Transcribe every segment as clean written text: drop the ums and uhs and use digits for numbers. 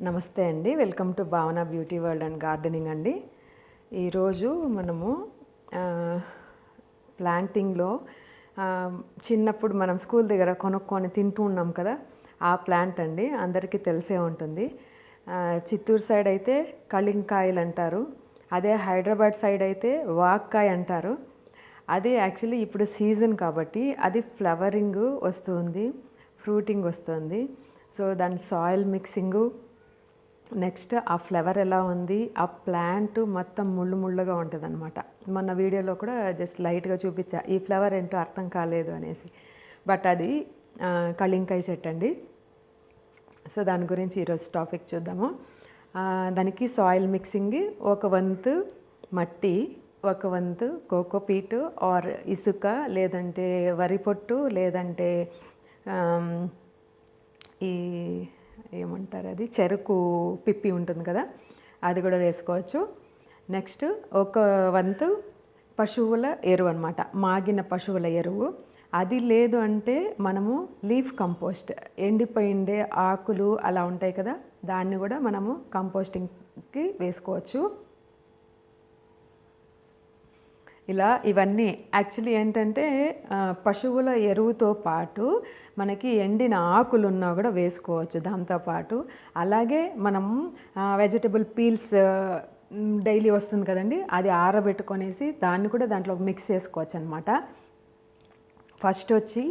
నమస్తే అండి. Welcome to భావన బ్యూటీ వరల్డ్ అండ్ గార్డెనింగ్ అండి. ఈరోజు మనము ప్లాంటింగ్లో చిన్నప్పుడు మనం స్కూల్ దగ్గర కొనుక్కొని తింటూ ఉన్నాం కదా, ఆ ప్లాంట్ అండి. అందరికీ తెలిసే ఉంటుంది. చిత్తూరు సైడ్ అయితే కలింకాయలు అంటారు, అదే హైదరాబాద్ సైడ్ అయితే వాక్కాయ అంటారు. అది యాక్చువల్లీ ఇప్పుడు సీజన్ కాబట్టి అది ఫ్లవరింగ్ వస్తుంది, ఫ్రూటింగ్ వస్తుంది. సో దాని సాయిల్ మిక్సింగు, నెక్స్ట్ ఆ ఫ్లవర్ ఎలా ఉంది, ఆ ప్లాంట్ మొత్తం ముళ్ళు ముళ్ళుగా ఉంటుంది అనమాట. మొన్న వీడియోలో కూడా జస్ట్ లైట్గా చూపించా, ఈ ఫ్లవర్ ఏంటో అర్థం కాలేదు అనేసి. బట్ అది కళింకాయ చెట్టు అండి. సో దాని గురించి ఈరోజు టాపిక్ చూద్దాము. దానికి సాయిల్ మిక్సింగ్, ఒక వంతు మట్టి, ఒక వంతు కోకోపీట్ ఆర్ ఇసుక, లేదంటే వరి పొట్టు, లేదంటే ఈ ఏమంటారు అది చెరుకు పిప్పి ఉంటుంది కదా, అది కూడా వేసుకోవచ్చు. నెక్స్ట్ ఒక వంతు పశువుల ఎరువు అనమాట, మాగిన పశువుల ఎరువు. అది లేదు అంటే మనము లీఫ్ కంపోస్ట్, ఎండిపోయిండే ఆకులు అలా ఉంటాయి కదా, దాన్ని కూడా మనము కంపోస్టింగ్కి వేసుకోవచ్చు. ఇలా ఇవన్నీ యాక్చువల్లీ ఏంటంటే పశువుల ఎరువుతో పాటు మనకి ఎండిన ఆకులున్నా కూడా వేసుకోవచ్చు దాంతోపాటు. అలాగే మనం వెజిటబుల్ పీల్స్ డైలీ వస్తుంది కదండి, అది ఆరబెట్టుకొనేసి దాన్ని కూడా దాంట్లో మిక్స్ చేసుకోవచ్చు అనమాట. ఫస్ట్ వచ్చి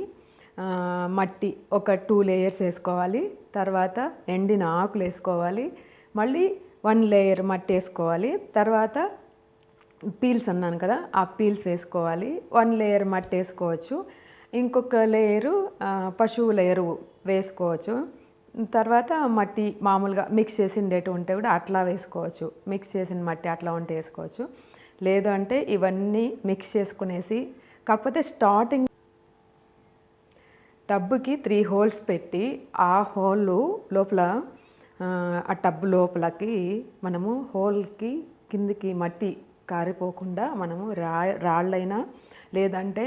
మట్టి ఒక 2 లేయర్స్ వేసుకోవాలి, తర్వాత ఎండిన ఆకులు వేసుకోవాలి, మళ్ళీ 1 లేయర్ మట్టి వేసుకోవాలి, తర్వాత పీల్స్ అన్నాను కదా, ఆ పీల్స్ వేసుకోవాలి, 1 లేయర్ మట్టి వేసుకోవచ్చు, ఇంకొక లేయరు పశువుల ఎరువు వేసుకోవచ్చు, తర్వాత మట్టి మామూలుగా మిక్స్ చేసిండేటి ఉంటే కూడా అట్లా వేసుకోవచ్చు, మిక్స్ చేసిన మట్టి అట్లా ఉంటే వేసుకోవచ్చు. లేదు అంటే ఇవన్నీ మిక్స్ చేసుకునేసి, కాకపోతే స్టార్టింగ్ టబ్బుకి 3 హోల్స్ పెట్టి ఆ హోల్ లోపల ఆ టబ్ లోపలకి మనము హోల్కి కిందికి మట్టి కారిపోకుండా మనము రాళ్ళైనా, లేదంటే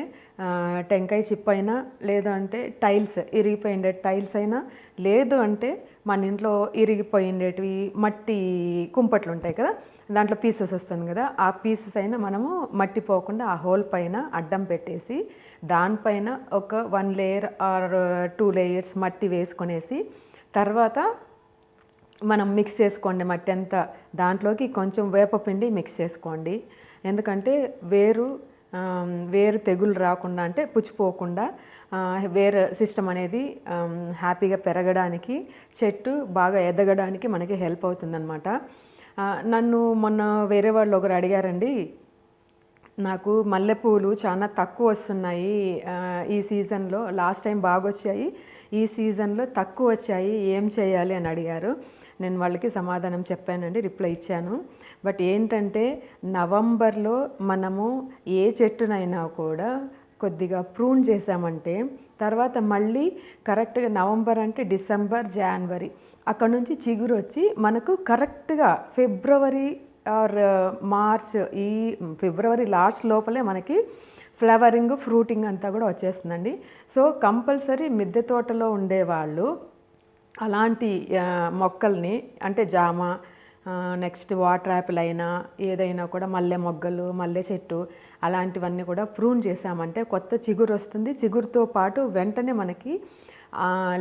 టెంకాయ చిప్ అయినా, లేదంటే టైల్స్ ఇరిగిపోయిండే టైల్స్ అయినా, లేదు అంటే మన ఇంట్లో ఇరిగిపోయిండేటివి మట్టి కుంపట్లు ఉంటాయి కదా, దాంట్లో పీసెస్ వస్తుంది కదా, ఆ పీసెస్ అయినా మనము మట్టి పోకుండా ఆ హోల్ పైన అడ్డం పెట్టేసి దానిపైన ఒక 1 లేయర్ ఆర్ 2 లేయర్స్ మట్టి వేసుకొనేసి, తర్వాత మనం మిక్స్ చేసుకోండి మట్టి అంతా. దాంట్లోకి కొంచెం వేపపిండి మిక్స్ చేసుకోండి, ఎందుకంటే వేరు తెగులు రాకుండా, అంటే పుచ్చిపోకుండా వేరు సిస్టమ్ అనేది హ్యాపీగా పెరగడానికి, చెట్టు బాగా ఎదగడానికి మనకి హెల్ప్ అవుతుందన్నమాట. నన్ను మొన్న వేరే వాళ్ళు ఒకరు అడిగారండి, నాకు మల్లెపూలు చాలా తక్కువ వస్తున్నాయి ఈ సీజన్లో, లాస్ట్ టైం బాగా వచ్చాయి, ఈ సీజన్లో తక్కువ వచ్చాయి, ఏం చేయాలి అని అడిగారు. నేను వాళ్ళకి సమాధానం చెప్పానండి, రిప్లై ఇచ్చాను. బట్ ఏంటంటే నవంబర్లో మనము ఏ చెట్టునైనా కూడా కొద్దిగా ప్రూన్ చేసామంటే, తర్వాత మళ్ళీ కరెక్ట్గా నవంబర్ అంటే డిసెంబర్, జనవరి అక్కడ నుంచి చిగురు వచ్చి మనకు కరెక్ట్గా ఫిబ్రవరి ఆర్ మార్చ్, ఈ ఫిబ్రవరి లాస్ట్ లోపలే మనకి ఫ్లవరింగ్, ఫ్రూటింగ్ అంతా కూడా వచ్చేస్తుందండి. సో కంపల్సరీ మిద్దె తోటలో ఉండేవాళ్ళు అలాంటి మొక్కల్ని, అంటే జామ, నెక్స్ట్ వాటర్ యాపిల్ అయినా, ఏదైనా కూడా మల్లె మొగ్గలు, మల్లె చెట్టు అలాంటివన్నీ కూడా ప్రూన్ చేసామంటే కొత్త చిగురు వస్తుంది. చిగురుతో పాటు వెంటనే మనకి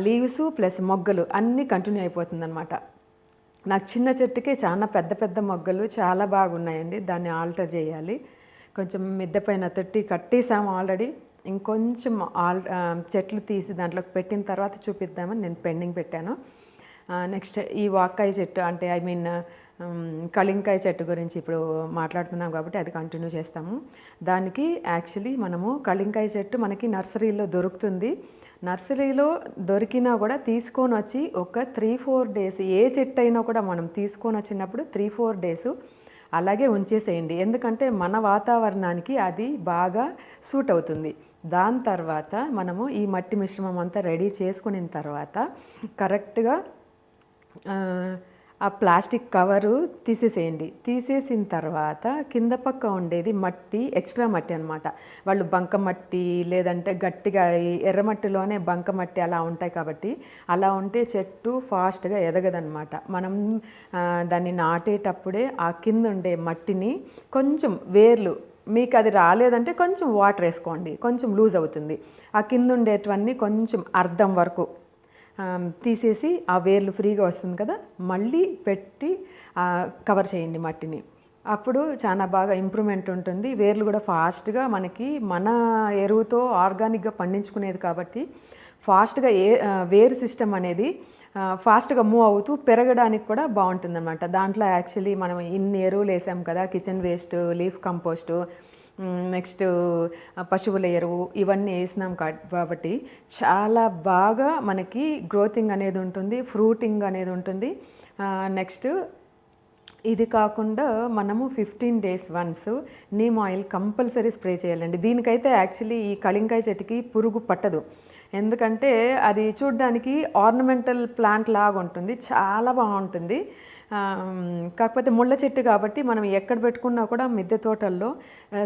లీవ్స్ ప్లస్ మొగ్గలు అన్నీ కంటిన్యూ అయిపోతుంది అనమాట. నాకు చిన్న చెట్టుకే చాలా పెద్ద పెద్ద మొగ్గలు చాలా బాగున్నాయండి, దాన్ని ఆల్టర్ చేయాలి. కొంచెం మిద్దె పైన తొట్టి కట్టేసాము ఆల్రెడీ, ఇంకొంచెం చెట్లు తీసి దాంట్లోకి పెట్టిన తర్వాత చూపిద్దామని నేను పెండింగ్ పెట్టాను. నెక్స్ట్ ఈ వాక్కాయ చెట్టు, అంటే ఐ మీన్ కళింకాయ చెట్టు గురించి ఇప్పుడు మాట్లాడుతున్నాం కాబట్టి అది కంటిన్యూ చేస్తాము. దానికి యాక్చువల్లీ మనము కళింకాయ చెట్టు మనకి నర్సరీలో దొరుకుతుంది. నర్సరీలో దొరికినా కూడా తీసుకొని వచ్చి ఒక 3-4 డేస్, ఏ చెట్టు అయినా కూడా మనం తీసుకొని వచ్చినప్పుడు 3-4 డేస్ అలాగే ఉంచేసేయండి, ఎందుకంటే మన వాతావరణానికి అది బాగా సూట్ అవుతుంది. దాని తర్వాత మనము ఈ మట్టి మిశ్రమం అంతా రెడీ చేసుకున్న తర్వాత కరెక్ట్గా ఆ ప్లాస్టిక్ కవరు తీసేసేయండి. తీసేసిన తర్వాత కింద పక్క ఉండేది మట్టి, ఎక్స్ట్రా మట్టి అనమాట. వాళ్ళు బంకమట్టి లేదంటే గట్టిగా ఎర్రమట్టిలోనే బంకమట్టి అలా ఉంటాయి కాబట్టి అలా ఉంటే చెట్టు ఫాస్ట్గా ఎదగదనమాట. మనం దాన్ని నాటేటప్పుడే ఆ కింద ఉండే మట్టిని కొంచెం వేర్లు మీకు అది రాలేదంటే కొంచెం వాటర్ వేసుకోండి, కొంచెం లూజ్ అవుతుంది. ఆ కింద ఉండేటివన్నీ కొంచెం అర్ధం వరకు తీసేసి ఆ వేర్లు ఫ్రీగా వస్తుంది కదా, మళ్ళీ పెట్టి కవర్ చేయండి మట్టిని. అప్పుడు చాలా బాగా ఇంప్రూవ్మెంట్ ఉంటుంది. వేర్లు కూడా ఫాస్ట్గా మనకి మన ఎరువుతో ఆర్గానిక్గా పండించుకునేది కాబట్టి ఫాస్ట్గా వేరు సిస్టమ్ అనేది ఫాస్ట్గా మూవ్ అవుతూ పెరగడానికి కూడా బాగుంటుందన్నమాట. దాంట్లో యాక్చువల్లీ మనం ఇన్ని ఎరువులు వేసాం కదా, kitchen waste, leaf compost, next పశువుల ఎరువు ఇవన్నీ వేసినాం కాబట్టి చాలా బాగా మనకి గ్రోతింగ్ అనేది ఉంటుంది, ఫ్రూటింగ్ అనేది ఉంటుంది. నెక్స్ట్ ఇది కాకుండా మనము 15 days once neem oil compulsory spray చేయాలండి. దీనికైతే యాక్చువల్లీ ఈ కళింకాయ చెట్టుకి పురుగు పట్టదు, ఎందుకంటే అది చూడ్డానికి ఆర్నమెంటల్ ప్లాంట్ లాగా ఉంటుంది, చాలా బాగుంటుంది. కాకపోతే ముళ్ళ చెట్టు కాబట్టి మనం ఎక్కడ పెట్టుకున్నా కూడా మిద్దె తోటల్లో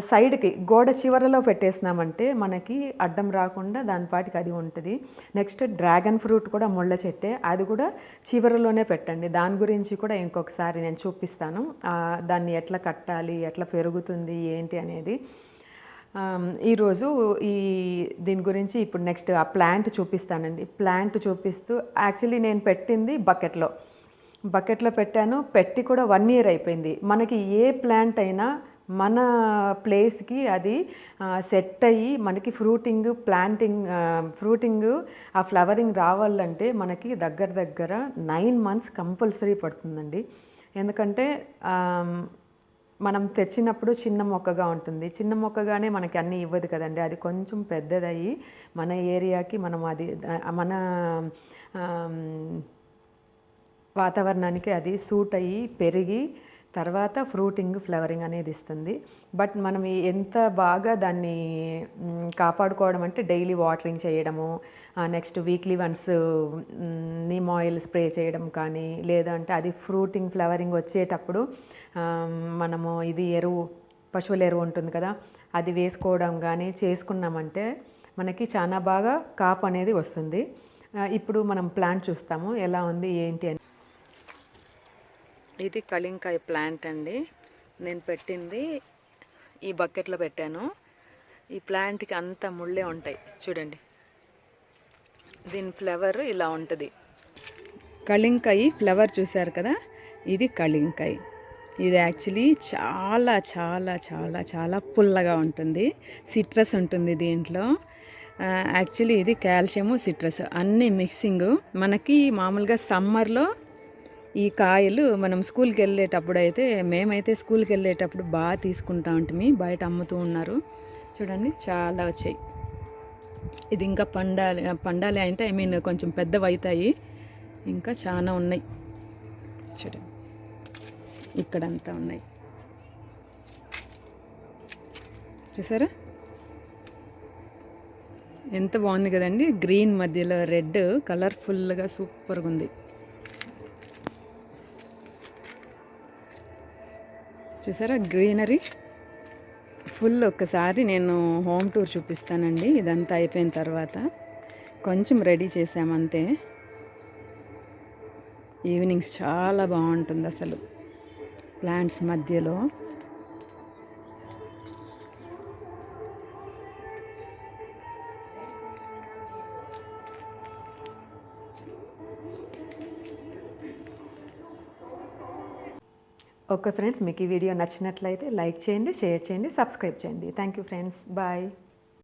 సైడ్కి గోడ చివరలో పెట్టేసినామంటే మనకి అడ్డం రాకుండా దానిపాటికి అది ఉంటుంది. నెక్స్ట్ డ్రాగన్ ఫ్రూట్ కూడా ముళ్ళ చెట్టే, అది కూడా చివరలోనే పెట్టండి. దాని గురించి కూడా ఇంకొకసారి నేను చూపిస్తాను, దాన్ని ఎట్లా కట్టాలి, ఎట్లా పెరుగుతుంది ఏంటి అనేది. ఈరోజు దీని గురించి ఇప్పుడు నెక్స్ట్ ఆ ప్లాంట్ చూపిస్తానండి. ప్లాంట్ చూపిస్తూ యాక్చువల్లీ నేను పెట్టింది బకెట్లో పెట్టాను, పెట్టి కూడా 1 year అయిపోయింది. మనకి ఏ ప్లాంట్ అయినా మన ప్లేస్కి అది సెట్ అయ్యి మనకి ఫ్రూటింగ్ ఆ ఫ్లవరింగ్ రావాలంటే మనకి దగ్గర 9 months కంపల్సరీ పడుతుందండి. ఎందుకంటే మనం తెచ్చినప్పుడు చిన్న మొక్కగా ఉంటుంది, చిన్న మొక్కగానే మనకి అన్నీ ఇవ్వదు కదండి. అది కొంచెం పెద్దదయ్యి మన ఏరియాకి మన వాతావరణానికి అది సూట్ అయ్యి పెరిగి తర్వాత ఫ్లవరింగ్ అనేది ఇస్తుంది. బట్ మనం ఎంత బాగా దాన్ని కాపాడుకోవడం అంటే డైలీ వాటరింగ్ చేయడము, next weekly once neem oil spray చేయడం కానీ, లేదంటే అది ఫ్లవరింగ్ వచ్చేటప్పుడు మనము ఇది పశువుల ఎరువు ఉంటుంది కదా, అది వేసుకోవడం కానీ చేసుకున్నామంటే మనకి చాలా బాగా కాపు అనేది వస్తుంది. ఇప్పుడు మనం ప్లాంట్ చూస్తాము ఎలా ఉంది ఏంటి అని. ఇది కళింకాయ ప్లాంట్ అండి. నేను పెట్టింది ఈ బకెట్లో పెట్టాను. ఈ ప్లాంట్కి అంతా ముళ్ళే ఉంటాయి చూడండి. దీని ఫ్లవర్ ఇలా ఉంటుంది. కళింకాయ ఫ్లవర్ చూశారు కదా, ఇది కళింకాయ. ఇది యాక్చువల్లీ చాలా చాలా చాలా చాలా పుల్లగా ఉంటుంది, సిట్రస్ ఉంటుంది దీంట్లో. యాక్చువల్లీ ఇది కాల్షియము, సిట్రస్ అన్నీ మిక్సింగ్. మనకి మామూలుగా సమ్మర్లో ఈ కాయలు మనం స్కూల్కి వెళ్ళేటప్పుడు మేమైతే స్కూల్కి వెళ్ళేటప్పుడు బాగా తీసుకుంటా ఉంటుంది. బయట అమ్ముతూ ఉన్నారు చూడండి, చాలా వచ్చాయి. ఇది ఇంకా పండాలి అంటే కొంచెం పెద్దవి అవుతాయి, ఇంకా చాలా ఉన్నాయి చూడండి, ఇక్కడంతా ఉన్నాయి చూసారా, ఎంత బాగుంది కదండి. గ్రీన్ మధ్యలో రెడ్ కలర్ఫుల్గా సూపర్గా ఉంది చూసారా, గ్రీనరీ ఫుల్. ఒక్కసారి నేను హోమ్ టూర్ చూపిస్తానండి. ఇదంతా అయిపోయిన తర్వాత కొంచెం రెడీ చేసామంతే. ఈవినింగ్స్ చాలా బాగుంటుంది అసలు ప్లాంట్స్ మధ్యలో. ఓకే ఫ్రెండ్స్, మీకు ఈ వీడియో నచ్చినట్లయితే లైక్ చేయండి, షేర్ చేయండి, సబ్స్క్రైబ్ చేయండి. Thank you friends, bye.